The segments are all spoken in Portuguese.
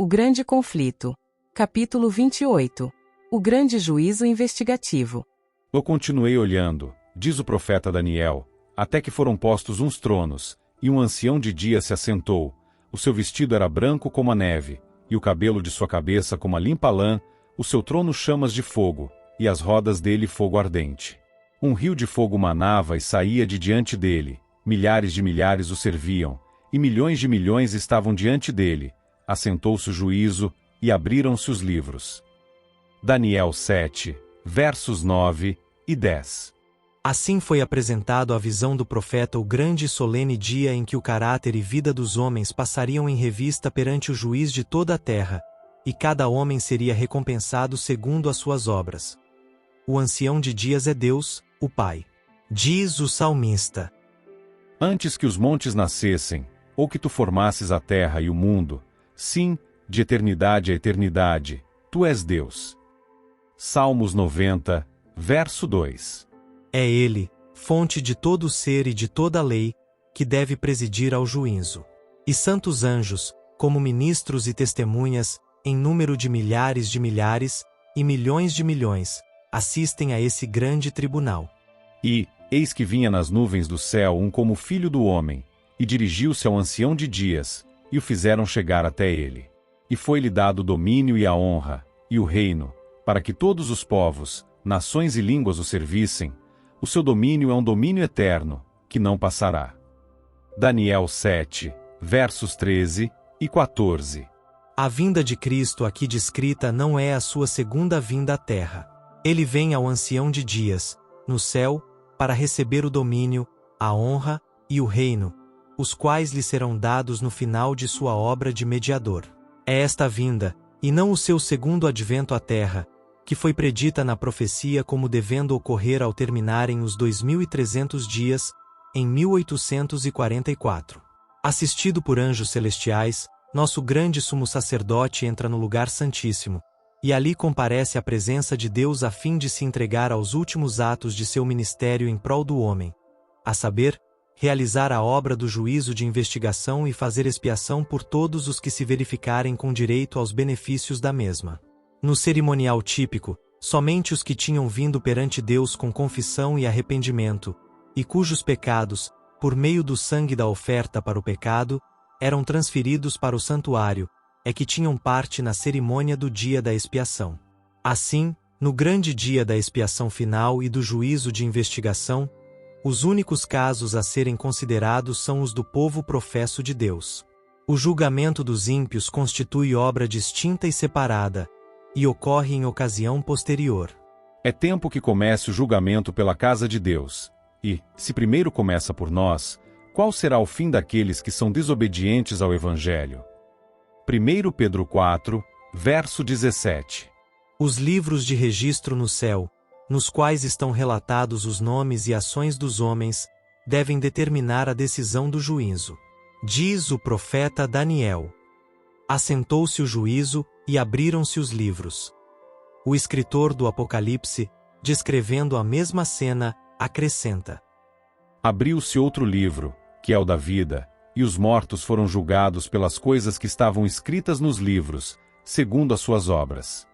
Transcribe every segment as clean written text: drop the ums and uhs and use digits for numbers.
O Grande Conflito. Capítulo 28. O Grande Juízo Investigativo. Eu continuei olhando, diz o profeta Daniel, até que foram postos uns tronos, e um ancião de dia se assentou. O seu vestido era branco como a neve, e o cabelo de sua cabeça como a limpa lã, o seu trono chamas de fogo, e as rodas dele fogo ardente. Um rio de fogo manava e saía de diante dele, milhares de milhares o serviam, e milhões de milhões estavam diante dele. Assentou-se o juízo, e abriram-se os livros. Daniel 7, versos 9 e 10. Assim foi apresentado à visão do profeta o grande e solene dia em que o caráter e vida dos homens passariam em revista perante o juiz de toda a terra, e cada homem seria recompensado segundo as suas obras. O ancião de dias é Deus, o Pai. Diz o salmista: Antes que os montes nascessem, ou que tu formasses a terra e o mundo, sim, de eternidade a eternidade, tu és Deus. Salmos 90, verso 2. É Ele, fonte de todo o ser e de toda a lei, que deve presidir ao juízo. E santos anjos, como ministros e testemunhas, em número de milhares e milhões de milhões, assistem a esse grande tribunal. E, eis que vinha nas nuvens do céu um como filho do homem, e dirigiu-se ao ancião de dias, e o fizeram chegar até ele. E foi-lhe dado o domínio e a honra, e o reino, para que todos os povos, nações e línguas o servissem. O seu domínio é um domínio eterno, que não passará. Daniel 7, versos 13 e 14. A vinda de Cristo aqui descrita não é a sua segunda vinda à terra. Ele vem ao ancião de dias, no céu, para receber o domínio, a honra e o reino, os quais lhe serão dados no final de sua obra de mediador. É esta vinda, e não o seu segundo advento à terra, que foi predita na profecia como devendo ocorrer ao terminarem os 2300 dias, em 1844. Assistido por anjos celestiais, nosso grande sumo sacerdote entra no lugar santíssimo, e ali comparece à presença de Deus a fim de se entregar aos últimos atos de seu ministério em prol do homem, a saber, realizar a obra do juízo de investigação e fazer expiação por todos os que se verificarem com direito aos benefícios da mesma. No cerimonial típico, somente os que tinham vindo perante Deus com confissão e arrependimento, e cujos pecados, por meio do sangue da oferta para o pecado, eram transferidos para o santuário, é que tinham parte na cerimônia do dia da expiação. Assim, no grande dia da expiação final e do juízo de investigação, os únicos casos a serem considerados são os do povo professo de Deus. O julgamento dos ímpios constitui obra distinta e separada, e ocorre em ocasião posterior. É tempo que comece o julgamento pela casa de Deus. E, se primeiro começa por nós, qual será o fim daqueles que são desobedientes ao Evangelho? 1 Pedro 4, verso 17. Os livros de registro no céu, nos quais estão relatados os nomes e ações dos homens, devem determinar a decisão do juízo. Diz o profeta Daniel: Assentou-se o juízo, e abriram-se os livros. O escritor do Apocalipse, descrevendo a mesma cena, acrescenta: Abriu-se outro livro, que é o da vida, e os mortos foram julgados pelas coisas que estavam escritas nos livros, segundo as suas obras.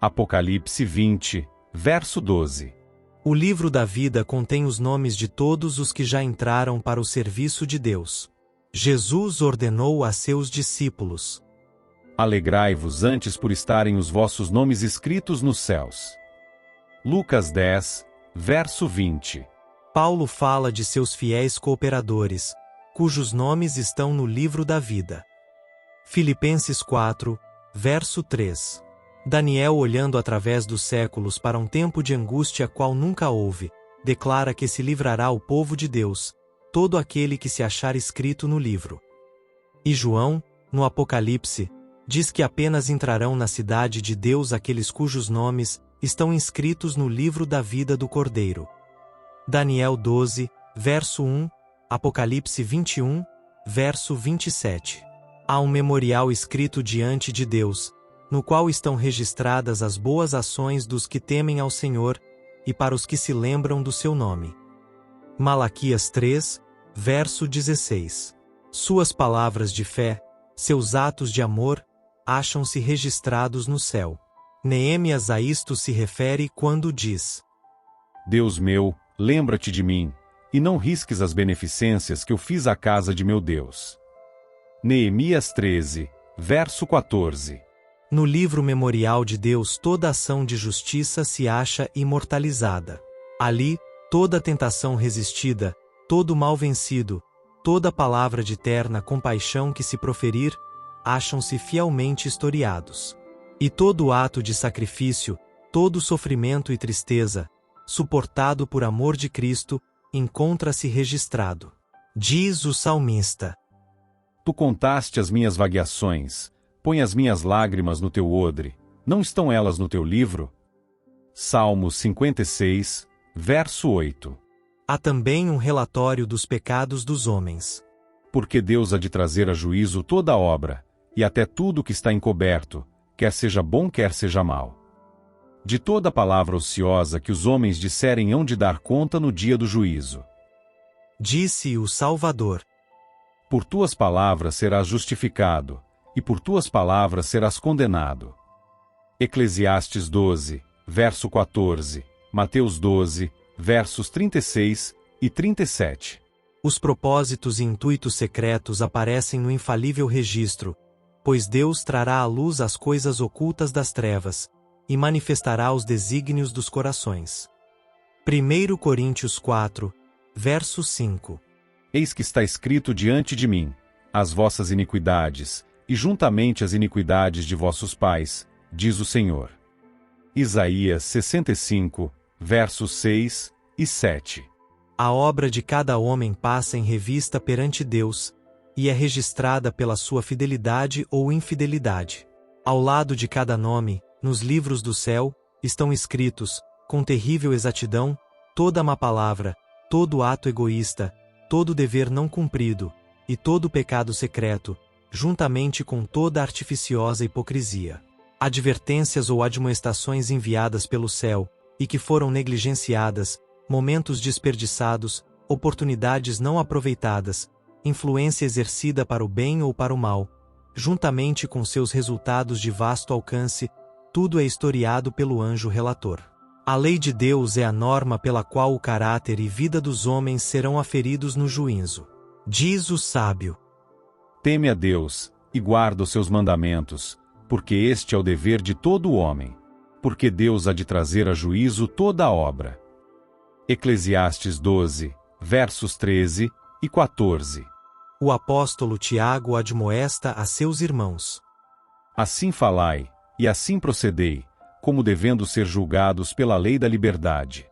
Apocalipse 20, verso 12. O livro da vida contém os nomes de todos os que já entraram para o serviço de Deus. Jesus ordenou a seus discípulos: Alegrai-vos antes por estarem os vossos nomes escritos nos céus. Lucas 10, verso 20. Paulo fala de seus fiéis cooperadores, cujos nomes estão no livro da vida. Filipenses 4, verso 3. Daniel, olhando através dos séculos para um tempo de angústia qual nunca houve, declara que se livrará o povo de Deus, todo aquele que se achar escrito no livro. E João, no Apocalipse, diz que apenas entrarão na cidade de Deus aqueles cujos nomes estão inscritos no livro da vida do Cordeiro. Daniel 12, verso 1, Apocalipse 21, verso 27. Há um memorial escrito diante de Deus, no qual estão registradas as boas ações dos que temem ao Senhor e para os que se lembram do seu nome. Malaquias 3, verso 16. Suas palavras de fé, seus atos de amor acham-se registrados no céu. Neemias a isto se refere quando diz: Deus meu, lembra-te de mim, e não risques as beneficências que eu fiz à casa de meu Deus. Neemias 13, verso 14. No livro memorial de Deus toda ação de justiça se acha imortalizada. Ali, toda tentação resistida, todo mal vencido, toda palavra de terna compaixão que se proferir, acham-se fielmente historiados. E todo ato de sacrifício, todo sofrimento e tristeza, suportado por amor de Cristo, encontra-se registrado. Diz o salmista: Tu contaste as minhas vagueações, põe as minhas lágrimas no teu odre, não estão elas no teu livro? Salmos 56, verso 8. Há também um relatório dos pecados dos homens. Porque Deus há de trazer a juízo toda a obra, e até tudo que está encoberto, quer seja bom quer seja mal. De toda palavra ociosa que os homens disserem hão de dar conta no dia do juízo. Disse o Salvador: Por tuas palavras serás justificado, e por tuas palavras serás condenado. Eclesiastes 12, verso 14, Mateus 12, versos 36 e 37. Os propósitos e intuitos secretos aparecem no infalível registro, pois Deus trará à luz as coisas ocultas das trevas, e manifestará os desígnios dos corações. 1 Coríntios 4, verso 5. Eis que está escrito diante de mim, as vossas iniquidades, e juntamente as iniquidades de vossos pais, diz o Senhor. Isaías 65, versos 6 e 7. A obra de cada homem passa em revista perante Deus, e é registrada pela sua fidelidade ou infidelidade. Ao lado de cada nome, nos livros do céu, estão escritos, com terrível exatidão, toda má palavra, todo ato egoísta, todo dever não cumprido, e todo pecado secreto, juntamente com toda artificiosa hipocrisia. Advertências ou admoestações enviadas pelo céu, e que foram negligenciadas, momentos desperdiçados, oportunidades não aproveitadas, influência exercida para o bem ou para o mal, juntamente com seus resultados de vasto alcance, tudo é historiado pelo anjo relator. A lei de Deus é a norma pela qual o caráter e vida dos homens serão aferidos no juízo. Diz o sábio: Teme a Deus, e guarda os seus mandamentos, porque este é o dever de todo o homem. Porque Deus há de trazer a juízo toda a obra. Eclesiastes 12, versos 13 e 14. O apóstolo Tiago admoesta a seus irmãos: Assim falai, e assim procedei, como devendo ser julgados pela lei da liberdade.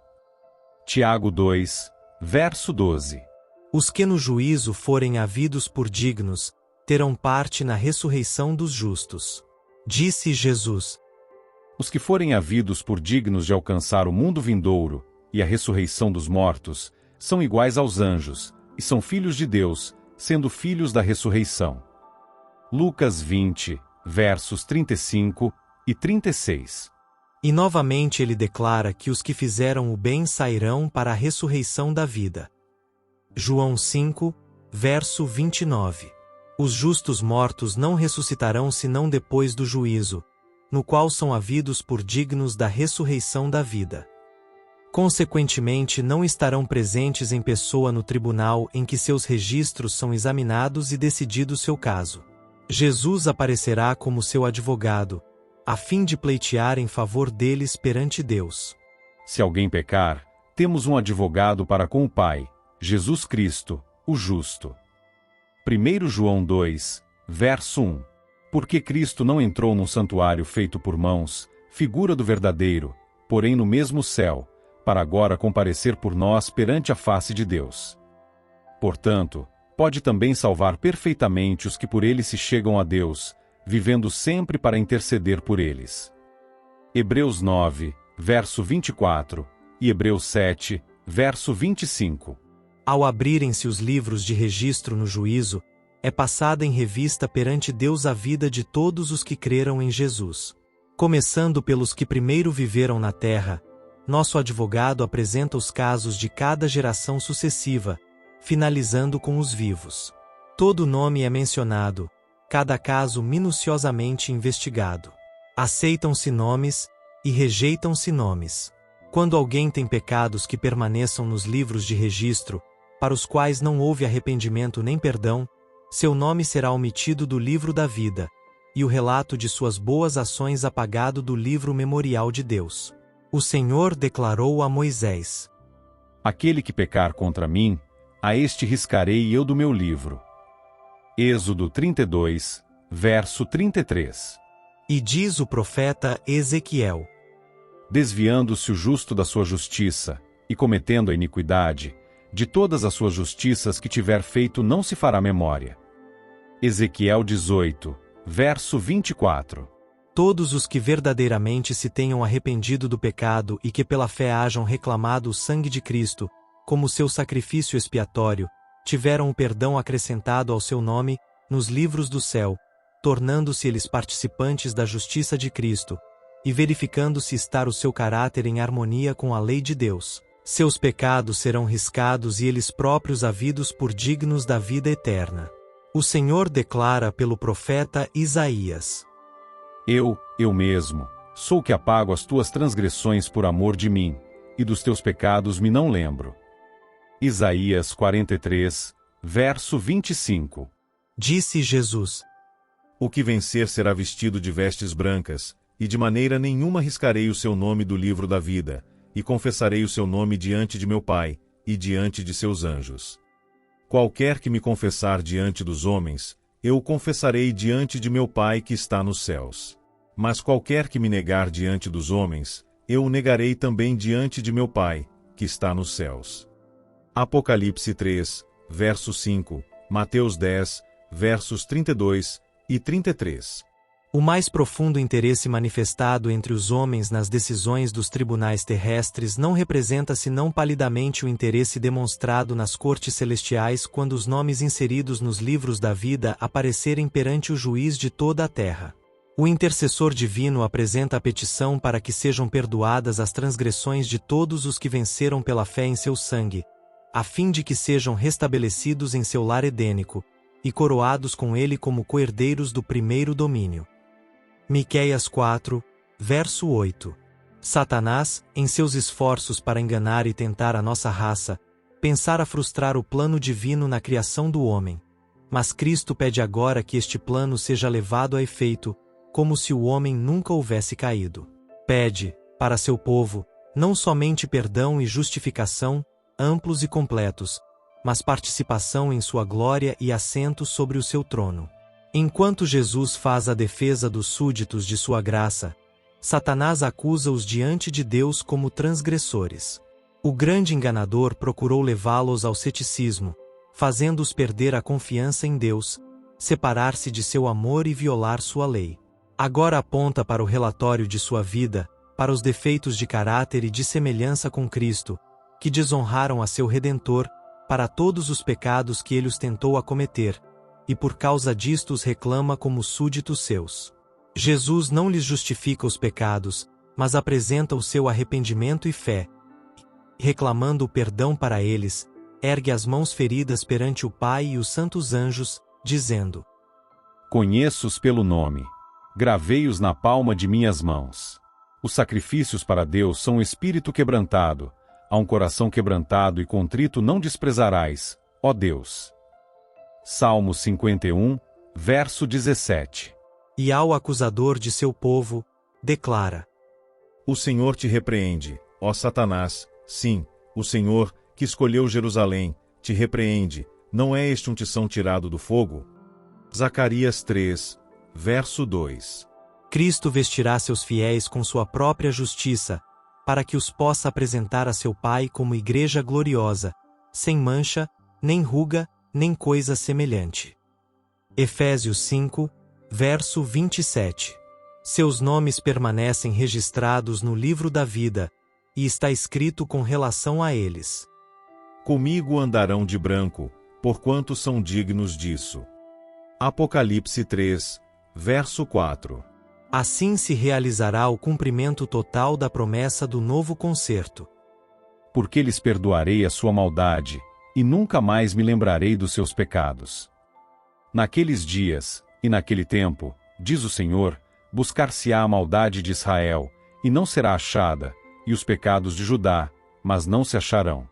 Tiago 2, verso 12. Os que no juízo forem havidos por dignos, terão parte na ressurreição dos justos. Disse Jesus: Os que forem havidos por dignos de alcançar o mundo vindouro, e a ressurreição dos mortos, são iguais aos anjos, e são filhos de Deus, sendo filhos da ressurreição. Lucas 20, versos 35 e 36. E novamente ele declara que os que fizeram o bem sairão para a ressurreição da vida. João 5, verso 29. Os justos mortos não ressuscitarão senão depois do juízo, no qual são havidos por dignos da ressurreição da vida. Consequentemente, não estarão presentes em pessoa no tribunal em que seus registros são examinados e decidido seu caso. Jesus aparecerá como seu advogado, a fim de pleitear em favor deles perante Deus. Se alguém pecar, temos um advogado para com o Pai, Jesus Cristo, o justo. 1 João 2, verso 1. Porque Cristo não entrou num santuário feito por mãos, figura do verdadeiro, porém no mesmo céu, para agora comparecer por nós perante a face de Deus. Portanto, pode também salvar perfeitamente os que por ele se chegam a Deus, vivendo sempre para interceder por eles. Hebreus 9, verso 24, e Hebreus 7, verso 25. Ao abrirem-se os livros de registro no juízo, é passada em revista perante Deus a vida de todos os que creram em Jesus. Começando pelos que primeiro viveram na terra, nosso advogado apresenta os casos de cada geração sucessiva, finalizando com os vivos. Todo nome é mencionado, cada caso minuciosamente investigado. Aceitam-se nomes e rejeitam-se nomes. Quando alguém tem pecados que permaneçam nos livros de registro, para os quais não houve arrependimento nem perdão, seu nome será omitido do livro da vida, e o relato de suas boas ações apagado do livro memorial de Deus. O Senhor declarou a Moisés: Aquele que pecar contra mim, a este riscarei eu do meu livro. Êxodo 32, verso 33. E diz o profeta Ezequiel: Desviando-se o justo da sua justiça, e cometendo a iniquidade, de todas as suas justiças que tiver feito não se fará memória. Ezequiel 18, verso 24. Todos os que verdadeiramente se tenham arrependido do pecado e que pela fé hajam reclamado o sangue de Cristo, como seu sacrifício expiatório, tiveram o perdão acrescentado ao seu nome, nos livros do céu, tornando-se eles participantes da justiça de Cristo, e verificando-se estar o seu caráter em harmonia com a lei de Deus. Seus pecados serão riscados e eles próprios havidos por dignos da vida eterna. O Senhor declara pelo profeta Isaías: Eu mesmo, sou que apago as tuas transgressões por amor de mim, e dos teus pecados me não lembro. Isaías 43, verso 25. Disse Jesus: O que vencer será vestido de vestes brancas, e de maneira nenhuma riscarei o seu nome do livro da vida, e confessarei o seu nome diante de meu Pai, e diante de seus anjos. Qualquer que me confessar diante dos homens, eu o confessarei diante de meu Pai que está nos céus. Mas qualquer que me negar diante dos homens, eu o negarei também diante de meu Pai, que está nos céus. Apocalipse 3, verso 5, Mateus 10, versos 32 e 33. O mais profundo interesse manifestado entre os homens nas decisões dos tribunais terrestres não representa senão palidamente o interesse demonstrado nas cortes celestiais quando os nomes inseridos nos livros da vida aparecerem perante o juiz de toda a terra. O intercessor divino apresenta a petição para que sejam perdoadas as transgressões de todos os que venceram pela fé em seu sangue, a fim de que sejam restabelecidos em seu lar edênico, e coroados com ele como coherdeiros do primeiro domínio. Miqueias 4, verso 8. Satanás, em seus esforços para enganar e tentar a nossa raça, pensara frustrar o plano divino na criação do homem. Mas Cristo pede agora que este plano seja levado a efeito, como se o homem nunca houvesse caído. Pede, para seu povo, não somente perdão e justificação, amplos e completos, mas participação em sua glória e assento sobre o seu trono. Enquanto Jesus faz a defesa dos súditos de sua graça, Satanás acusa-os diante de Deus como transgressores. O grande enganador procurou levá-los ao ceticismo, fazendo-os perder a confiança em Deus, separar-se de seu amor e violar sua lei. Agora aponta para o relatório de sua vida, para os defeitos de caráter e de semelhança com Cristo, que desonraram a seu Redentor, para todos os pecados que ele os tentou a cometer, e por causa disto os reclama como súditos seus. Jesus não lhes justifica os pecados, mas apresenta o seu arrependimento e fé. Reclamando o perdão para eles, ergue as mãos feridas perante o Pai e os santos anjos, dizendo: Conheço-os pelo nome. Gravei-os na palma de minhas mãos. Os sacrifícios para Deus são um espírito quebrantado. A um coração quebrantado e contrito não desprezarás, ó Deus. Salmo 51, verso 17. E ao acusador de seu povo, declara: O Senhor te repreende, ó Satanás, sim, o Senhor, que escolheu Jerusalém, te repreende, não é este um tição tirado do fogo? Zacarias 3, verso 2. Cristo vestirá seus fiéis com sua própria justiça, para que os possa apresentar a seu Pai como igreja gloriosa, sem mancha, nem ruga, nem coisa semelhante. Efésios 5, verso 27. Seus nomes permanecem registrados no livro da vida, e está escrito com relação a eles: Comigo andarão de branco, porquanto são dignos disso. Apocalipse 3, verso 4. Assim se realizará o cumprimento total da promessa do novo concerto. Porque lhes perdoarei a sua maldade, e nunca mais me lembrarei dos seus pecados. Naqueles dias, E naquele tempo, diz o Senhor, buscar-se-á a maldade de Israel, e não será achada, e os pecados de Judá, mas não se acharão.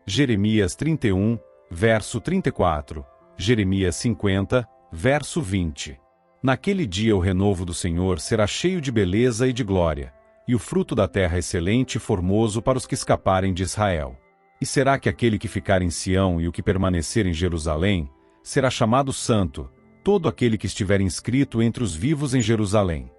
Jeremias 31, verso 34, Jeremias 50, verso 20. Naquele dia o renovo do Senhor será cheio de beleza e de glória, e o fruto da terra excelente e formoso para os que escaparem de Israel. E será que aquele que ficar em Sião e o que permanecer em Jerusalém, será chamado santo, todo aquele que estiver inscrito entre os vivos em Jerusalém.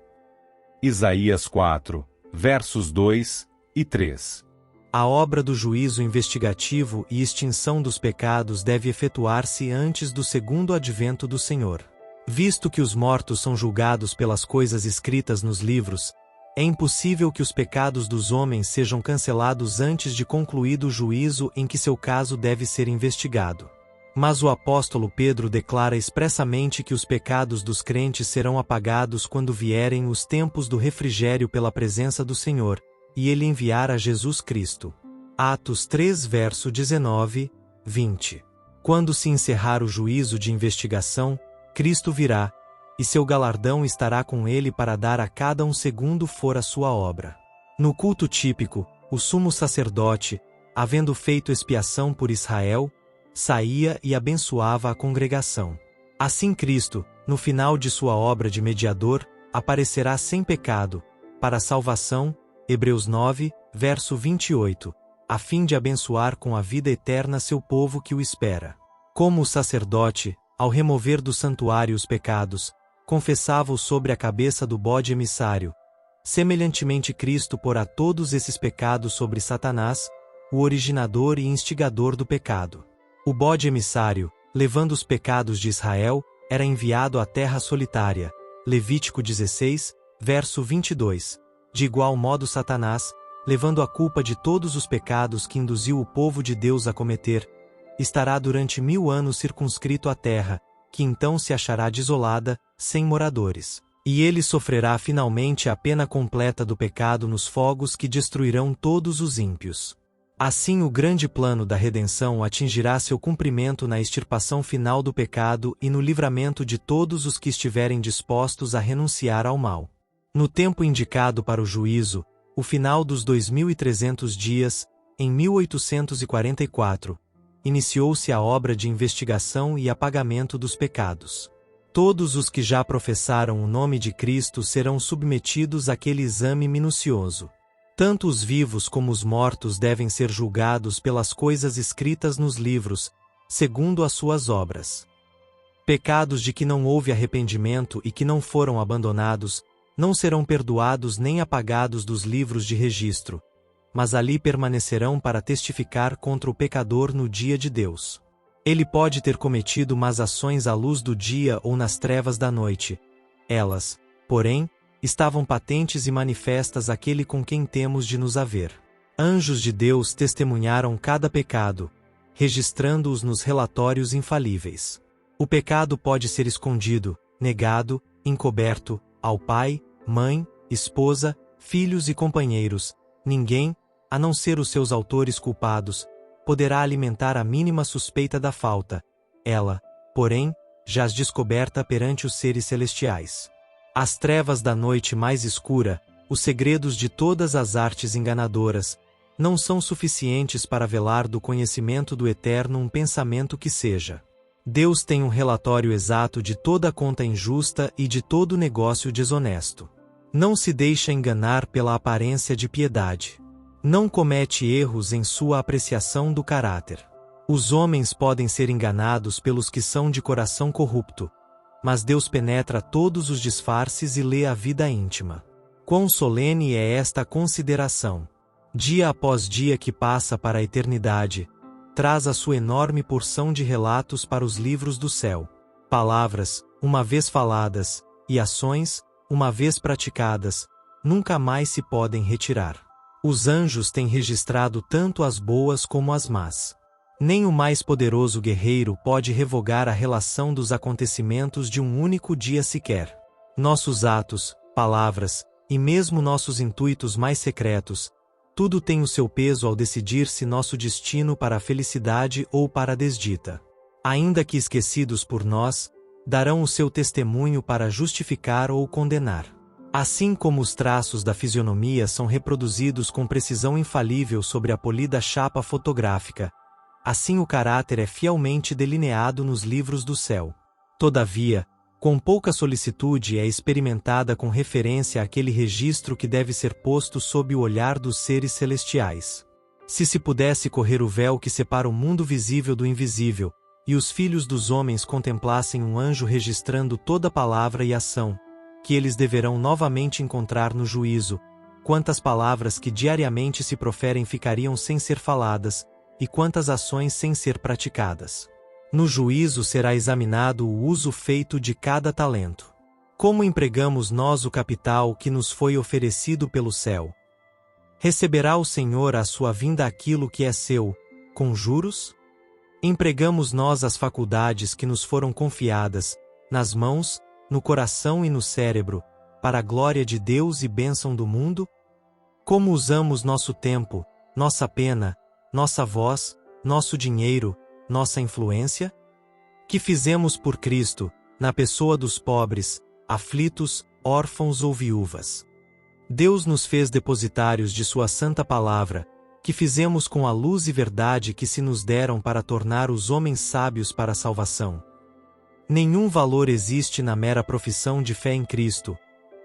Isaías 4, versos 2 e 3. A obra do juízo investigativo e extinção dos pecados deve efetuar-se antes do segundo advento do Senhor. Visto que os mortos são julgados pelas coisas escritas nos livros, é impossível que os pecados dos homens sejam cancelados antes de concluído o juízo em que seu caso deve ser investigado. Mas o apóstolo Pedro declara expressamente que os pecados dos crentes serão apagados quando vierem os tempos do refrigério pela presença do Senhor, e ele enviar a Jesus Cristo. Atos 3 verso 19, 20. Quando se encerrar o juízo de investigação, Cristo virá, e seu galardão estará com ele para dar a cada um segundo for a sua obra. No culto típico, o sumo sacerdote, havendo feito expiação por Israel, saía e abençoava a congregação. Assim Cristo, no final de sua obra de mediador, aparecerá sem pecado, para a salvação, Hebreus 9, verso 28, a fim de abençoar com a vida eterna seu povo que o espera. Como o sacerdote, ao remover do santuário os pecados, confessava-os sobre a cabeça do bode emissário, semelhantemente Cristo porá todos esses pecados sobre Satanás, o originador e instigador do pecado. O bode emissário, levando os pecados de Israel, era enviado à terra solitária. Levítico 16, verso 22. De igual modo Satanás, levando a culpa de todos os pecados que induziu o povo de Deus a cometer, estará durante 1000 anos circunscrito à terra, que então se achará desolada, sem moradores. E ele sofrerá finalmente a pena completa do pecado nos fogos que destruirão todos os ímpios. Assim o grande plano da redenção atingirá seu cumprimento na extirpação final do pecado e no livramento de todos os que estiverem dispostos a renunciar ao mal. No tempo indicado para o juízo, o final dos 2300 dias, em 1844, iniciou-se a obra de investigação e apagamento dos pecados. Todos os que já professaram o nome de Cristo serão submetidos àquele exame minucioso. Tanto os vivos como os mortos devem ser julgados pelas coisas escritas nos livros, segundo as suas obras. Pecados de que não houve arrependimento e que não foram abandonados, não serão perdoados nem apagados dos livros de registro, mas ali permanecerão para testificar contra o pecador no dia de Deus. Ele pode ter cometido más ações à luz do dia ou nas trevas da noite. Elas, porém, estavam patentes e manifestas àquele com quem temos de nos haver. Anjos de Deus testemunharam cada pecado, registrando-os nos relatórios infalíveis. O pecado pode ser escondido, negado, encoberto, ao pai, mãe, esposa, filhos e companheiros. Ninguém, a não ser os seus autores culpados, poderá alimentar a mínima suspeita da falta. Ela, porém, jaz descoberta perante os seres celestiais. As trevas da noite mais escura, os segredos de todas as artes enganadoras, não são suficientes para velar do conhecimento do Eterno um pensamento que seja. Deus tem um relatório exato de toda conta injusta e de todo negócio desonesto. Não se deixa enganar pela aparência de piedade. Não comete erros em sua apreciação do caráter. Os homens podem ser enganados pelos que são de coração corrupto, mas Deus penetra todos os disfarces e lê a vida íntima. Quão solene é esta consideração! Dia após dia que passa para a eternidade, traz a sua enorme porção de relatos para os livros do céu. Palavras, uma vez faladas, e ações, uma vez praticadas, nunca mais se podem retirar. Os anjos têm registrado tanto as boas como as más. Nem o mais poderoso guerreiro pode revogar a relação dos acontecimentos de um único dia sequer. Nossos atos, palavras, e mesmo nossos intuitos mais secretos, tudo tem o seu peso ao decidir-se nosso destino para a felicidade ou para a desdita. Ainda que esquecidos por nós, darão o seu testemunho para justificar ou condenar. Assim como os traços da fisionomia são reproduzidos com precisão infalível sobre a polida chapa fotográfica, assim o caráter é fielmente delineado nos livros do céu. Todavia, com pouca solicitude é experimentada com referência àquele registro que deve ser posto sob o olhar dos seres celestiais. Se pudesse correr o véu que separa o mundo visível do invisível, e os filhos dos homens contemplassem um anjo registrando toda palavra e ação, que eles deverão novamente encontrar no juízo, quantas palavras que diariamente se proferem ficariam sem ser faladas, e quantas ações sem ser praticadas. No juízo será examinado o uso feito de cada talento. Como empregamos nós o capital que nos foi oferecido pelo céu? Receberá o Senhor à sua vinda aquilo que é seu, com juros? Empregamos nós as faculdades que nos foram confiadas, nas mãos, no coração e no cérebro, para a glória de Deus e bênção do mundo? Como usamos nosso tempo, nossa pena, nossa voz, nosso dinheiro, nossa influência? Que fizemos por Cristo, na pessoa dos pobres, aflitos, órfãos ou viúvas? Deus nos fez depositários de sua santa palavra, que fizemos com a luz e verdade que se nos deram para tornar os homens sábios para a salvação. Nenhum valor existe na mera profissão de fé em Cristo,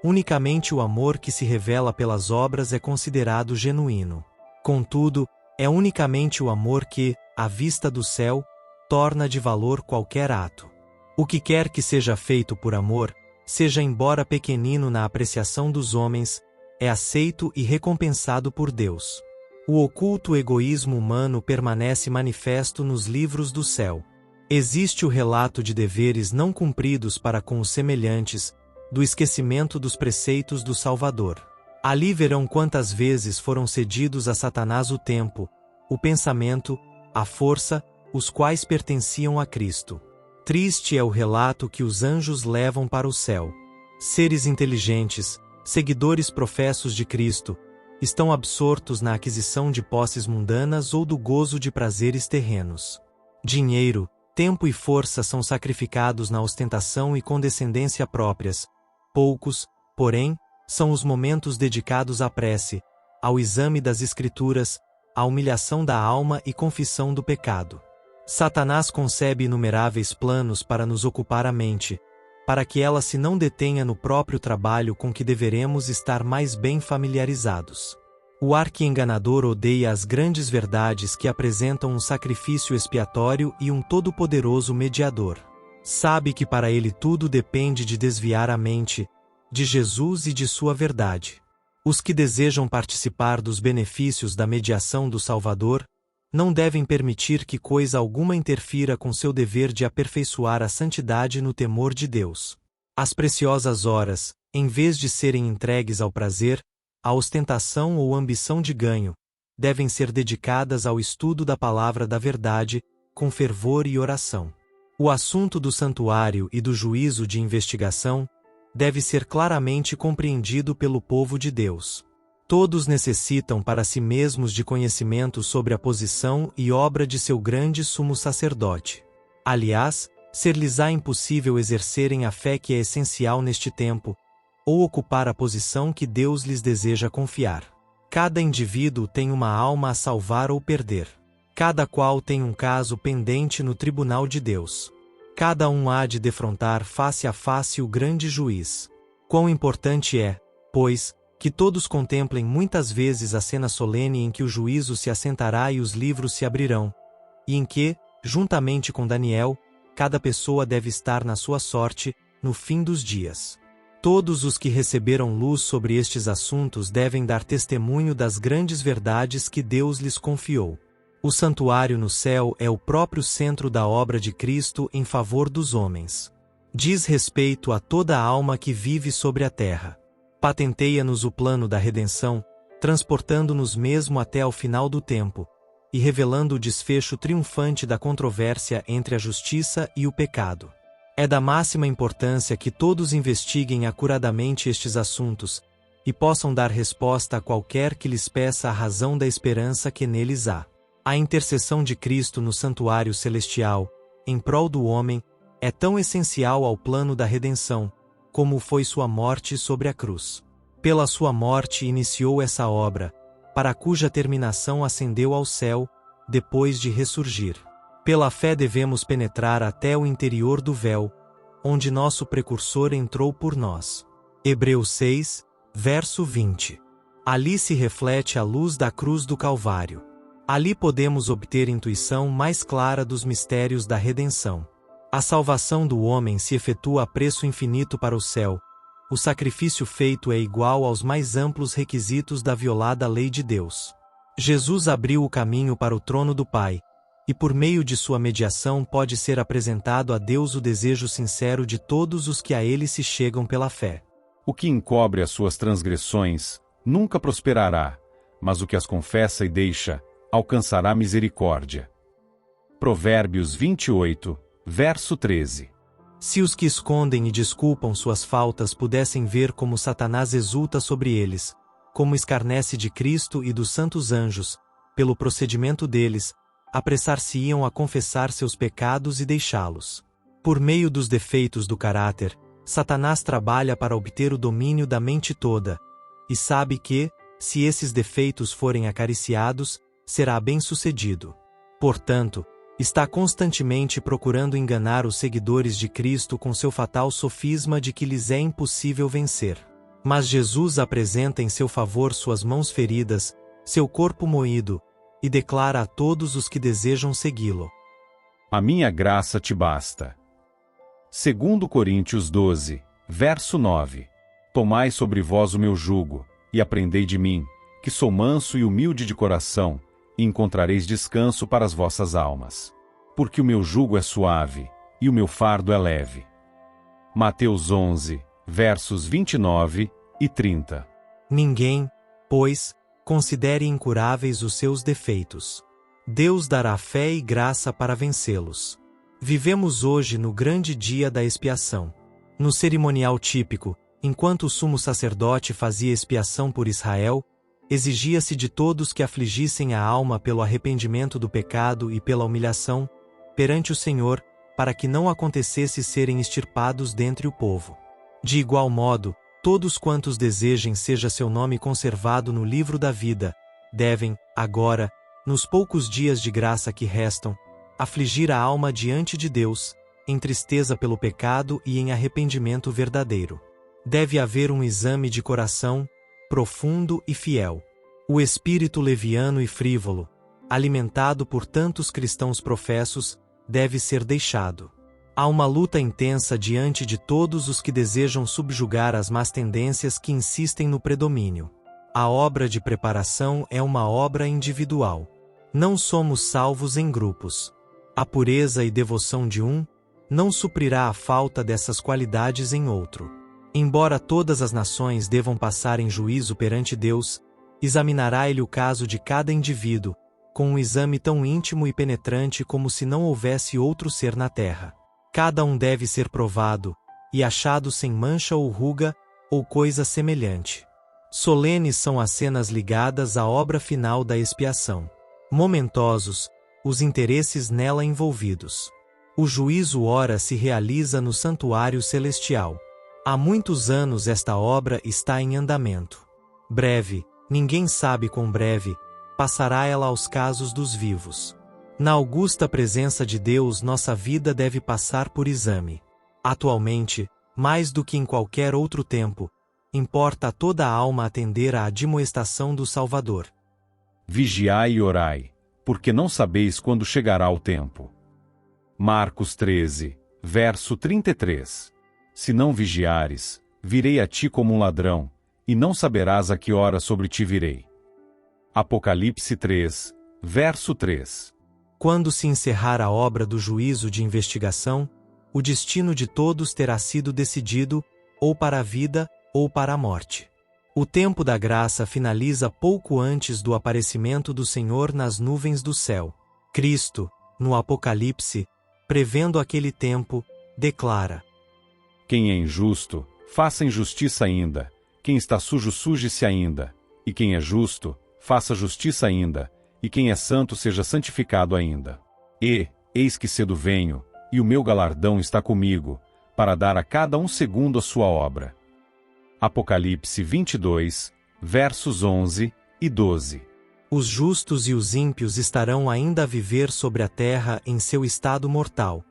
unicamente o amor que se revela pelas obras é considerado genuíno. Contudo, é unicamente o amor que, à vista do céu, torna de valor qualquer ato. O que quer que seja feito por amor, seja embora pequenino na apreciação dos homens, é aceito e recompensado por Deus. O oculto egoísmo humano permanece manifesto nos livros do céu. Existe o relato de deveres não cumpridos para com os semelhantes, do esquecimento dos preceitos do Salvador. Ali verão quantas vezes foram cedidos a Satanás o tempo, o pensamento, a força, os quais pertenciam a Cristo. Triste é o relato que os anjos levam para o céu. Seres inteligentes, seguidores professos de Cristo, estão absortos na aquisição de posses mundanas ou do gozo de prazeres terrenos. Dinheiro, tempo e força são sacrificados na ostentação e condescendência próprias. Poucos, porém, são os momentos dedicados à prece, ao exame das Escrituras, à humilhação da alma e confissão do pecado. Satanás concebe inumeráveis planos para nos ocupar a mente, para que ela se não detenha no próprio trabalho com que deveremos estar mais bem familiarizados. O arqui-enganador odeia as grandes verdades que apresentam um sacrifício expiatório e um todo-poderoso mediador. Sabe que para ele tudo depende de desviar a mente de Jesus e de sua verdade. Os que desejam participar dos benefícios da mediação do Salvador não devem permitir que coisa alguma interfira com seu dever de aperfeiçoar a santidade no temor de Deus. As preciosas horas, em vez de serem entregues ao prazer, à ostentação ou ambição de ganho, devem ser dedicadas ao estudo da palavra da verdade, com fervor e oração. O assunto do santuário e do juízo de investigação deve ser claramente compreendido pelo povo de Deus. Todos necessitam para si mesmos de conhecimento sobre a posição e obra de seu grande sumo sacerdote. Aliás, ser-lhes-á impossível exercerem a fé que é essencial neste tempo, ou ocupar a posição que Deus lhes deseja confiar. Cada indivíduo tem uma alma a salvar ou perder. Cada qual tem um caso pendente no tribunal de Deus. Cada um há de defrontar face a face o grande juiz. Quão importante é, pois, que todos contemplem muitas vezes a cena solene em que o juízo se assentará e os livros se abrirão, e em que, juntamente com Daniel, cada pessoa deve estar na sua sorte, no fim dos dias. Todos os que receberam luz sobre estes assuntos devem dar testemunho das grandes verdades que Deus lhes confiou. O santuário no céu é o próprio centro da obra de Cristo em favor dos homens. Diz respeito a toda a alma que vive sobre a terra. Patenteia-nos o plano da redenção, transportando-nos mesmo até ao final do tempo, e revelando o desfecho triunfante da controvérsia entre a justiça e o pecado. É da máxima importância que todos investiguem acuradamente estes assuntos, e possam dar resposta a qualquer que lhes peça a razão da esperança que neles há. A intercessão de Cristo no santuário celestial, em prol do homem, é tão essencial ao plano da redenção, como foi sua morte sobre a cruz. Pela sua morte iniciou essa obra, para cuja terminação ascendeu ao céu, depois de ressurgir. Pela fé devemos penetrar até o interior do véu, onde nosso precursor entrou por nós. Hebreus 6, verso 20. Ali se reflete a luz da cruz do Calvário. Ali podemos obter intuição mais clara dos mistérios da redenção. A salvação do homem se efetua a preço infinito para o céu. O sacrifício feito é igual aos mais amplos requisitos da violada lei de Deus. Jesus abriu o caminho para o trono do Pai, e por meio de sua mediação pode ser apresentado a Deus o desejo sincero de todos os que a ele se chegam pela fé. O que encobre as suas transgressões nunca prosperará, mas o que as confessa e deixa alcançará misericórdia. Provérbios 28, verso 13. Se os que escondem e desculpam suas faltas pudessem ver como Satanás exulta sobre eles, como escarnece de Cristo e dos santos anjos, pelo procedimento deles, apressar-se-iam a confessar seus pecados e deixá-los. Por meio dos defeitos do caráter, Satanás trabalha para obter o domínio da mente toda, e sabe que, se esses defeitos forem acariciados, será bem-sucedido. Portanto, está constantemente procurando enganar os seguidores de Cristo com seu fatal sofisma de que lhes é impossível vencer. Mas Jesus apresenta em seu favor suas mãos feridas, seu corpo moído, e declara a todos os que desejam segui-lo: A minha graça te basta. 2 Coríntios 12, verso 9. Tomai sobre vós o meu jugo, e aprendei de mim, que sou manso e humilde de coração, e encontrareis descanso para as vossas almas. Porque o meu jugo é suave, e o meu fardo é leve. Mateus 11, versos 29 e 30. Ninguém, pois, considere incuráveis os seus defeitos. Deus dará fé e graça para vencê-los. Vivemos hoje no grande dia da expiação. No cerimonial típico, enquanto o sumo sacerdote fazia expiação por Israel, exigia-se de todos que afligissem a alma pelo arrependimento do pecado e pela humilhação, perante o Senhor, para que não acontecesse serem extirpados dentre o povo. De igual modo, todos quantos desejem seja seu nome conservado no livro da vida, devem, agora, nos poucos dias de graça que restam, afligir a alma diante de Deus, em tristeza pelo pecado e em arrependimento verdadeiro. Deve haver um exame de coração, profundo e fiel. O espírito leviano e frívolo, alimentado por tantos cristãos professos, deve ser deixado. Há uma luta intensa diante de todos os que desejam subjugar as más tendências que insistem no predomínio. A obra de preparação é uma obra individual. Não somos salvos em grupos. A pureza e devoção de um não suprirá a falta dessas qualidades em outro. Embora todas as nações devam passar em juízo perante Deus, examinará ele o caso de cada indivíduo, com um exame tão íntimo e penetrante como se não houvesse outro ser na terra. Cada um deve ser provado, e achado sem mancha ou ruga, ou coisa semelhante. Solenes são as cenas ligadas à obra final da expiação. Momentosos, os interesses nela envolvidos. O juízo ora se realiza no santuário celestial. Há muitos anos esta obra está em andamento. Breve, ninguém sabe quão breve, passará ela aos casos dos vivos. Na augusta presença de Deus nossa vida deve passar por exame. Atualmente, mais do que em qualquer outro tempo, importa a toda a alma atender à admoestação do Salvador. Vigiai e orai, porque não sabeis quando chegará o tempo. Marcos 13, verso 33. Se não vigiares, virei a ti como um ladrão, e não saberás a que hora sobre ti virei. Apocalipse 3, verso 3. Quando se encerrar a obra do juízo de investigação, o destino de todos terá sido decidido, ou para a vida, ou para a morte. O tempo da graça finaliza pouco antes do aparecimento do Senhor nas nuvens do céu. Cristo, no Apocalipse, prevendo aquele tempo, declara: Quem é injusto, faça injustiça ainda. Quem está sujo, suje-se ainda. E quem é justo, faça justiça ainda. E quem é santo, seja santificado ainda. E, eis que cedo venho, e o meu galardão está comigo, para dar a cada um segundo a sua obra. Apocalipse 22, versos 11 e 12. Os justos e os ímpios estarão ainda a viver sobre a terra em seu estado mortal.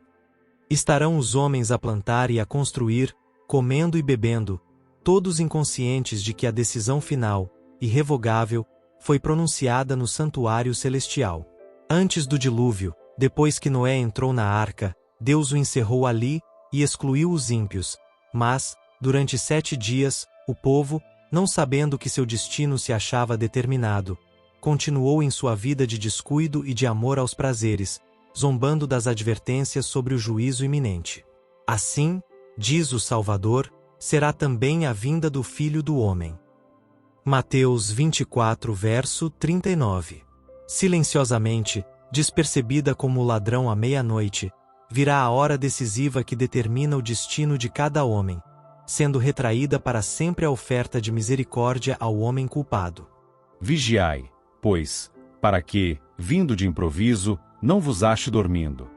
Estarão os homens a plantar e a construir, comendo e bebendo, todos inconscientes de que a decisão final, irrevogável, foi pronunciada no santuário celestial. Antes do dilúvio, depois que Noé entrou na arca, Deus o encerrou ali e excluiu os ímpios. Mas, durante 7 dias, o povo, não sabendo que seu destino se achava determinado, continuou em sua vida de descuido e de amor aos prazeres, zombando das advertências sobre o juízo iminente. Assim, diz o Salvador, será também a vinda do Filho do Homem. Mateus 24, verso 39. Silenciosamente, despercebida como o ladrão à meia-noite, virá a hora decisiva que determina o destino de cada homem, sendo retraída para sempre a oferta de misericórdia ao homem culpado. Vigiai, pois, para que, vindo de improviso, não vos ache dormindo.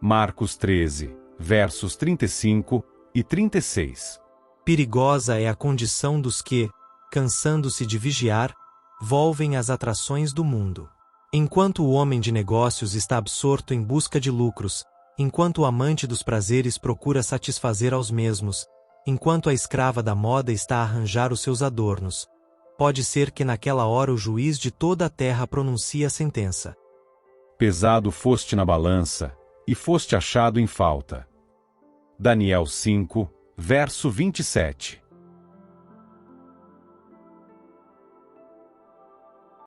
Marcos 13, versos 35 e 36. Perigosa é a condição dos que, cansando-se de vigiar, volvem às atrações do mundo. Enquanto o homem de negócios está absorto em busca de lucros, enquanto o amante dos prazeres procura satisfazer aos mesmos, enquanto a escrava da moda está a arranjar os seus adornos, pode ser que naquela hora o juiz de toda a terra pronuncie a sentença. Pesado foste na balança, e foste achado em falta. Daniel 5, verso 27.